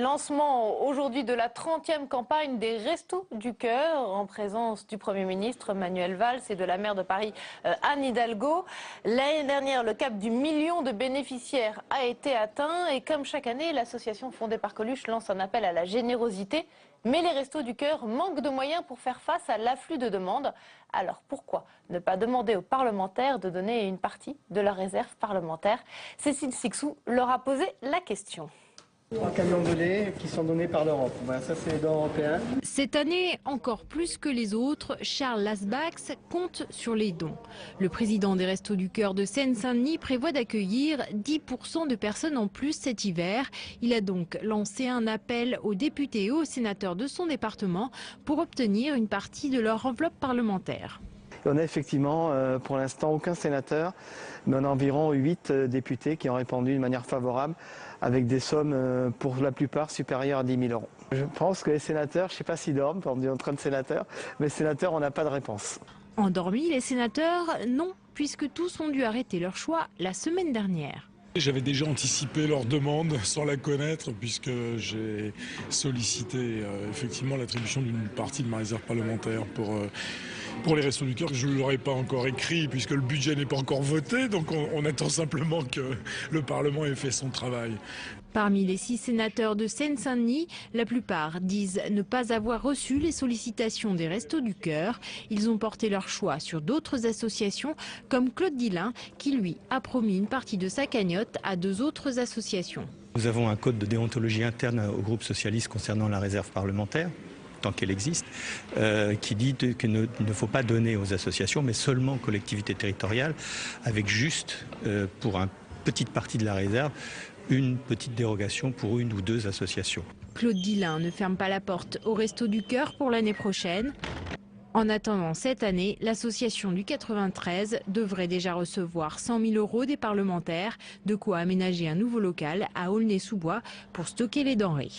Lancement aujourd'hui de la 30e campagne des Restos du Cœur en présence du Premier ministre Manuel Valls et de la maire de Paris Anne Hidalgo. L'année dernière, le cap du million de bénéficiaires a été atteint et comme chaque année, l'association fondée par Coluche lance un appel à la générosité. Mais les Restos du Cœur manquent de moyens pour faire face à l'afflux de demandes. Alors pourquoi ne pas demander aux parlementaires de donner une partie de leur réserve parlementaire? Cécile Sixou leur a posé la question. 3 camions de lait qui sont donnés par l'Europe. Voilà, ça c'est les dons européens. Cette année, encore plus que les autres, Charles Lasbax compte sur les dons. Le président des Restos du Cœur de Seine-Saint-Denis prévoit d'accueillir 10% de personnes en plus cet hiver. Il a donc lancé un appel aux députés et aux sénateurs de son département pour obtenir une partie de leur enveloppe parlementaire. On a effectivement pour l'instant aucun sénateur, mais on a environ 8 députés qui ont répondu de manière favorable avec des sommes pour la plupart supérieures à 10 000 euros. Je pense que les sénateurs, je ne sais pas s'ils dorment, on dit en train de sénateurs, mais les sénateurs, on n'a pas de réponse. Endormis, les sénateurs, non, puisque tous ont dû arrêter leur choix la semaine dernière. J'avais déjà anticipé leur demande sans la connaître puisque j'ai sollicité effectivement l'attribution d'une partie de ma réserve parlementaire pour les Restos du Cœur. Je ne l'aurais pas encore écrit puisque le budget n'est pas encore voté, donc on attend simplement que le Parlement ait fait son travail. Parmi les 6 sénateurs de Seine-Saint-Denis, la plupart disent ne pas avoir reçu les sollicitations des Restos du Cœur. Ils ont porté leur choix sur d'autres associations comme Claude Dillin qui lui a promis une partie de sa cagnotte à 2 autres associations. Nous avons un code de déontologie interne au groupe socialiste concernant la réserve parlementaire, tant qu'elle existe, qui dit qu'il ne faut pas donner aux associations mais seulement aux collectivités territoriales avec juste pour une petite partie de la réserve une petite dérogation pour 1 ou 2 associations. Claude Dillin ne ferme pas la porte aux Restos du Cœur pour l'année prochaine. En attendant cette année, l'association du 93 devrait déjà recevoir 100 000 euros des parlementaires, de quoi aménager un nouveau local à Aulnay-sous-Bois pour stocker les denrées.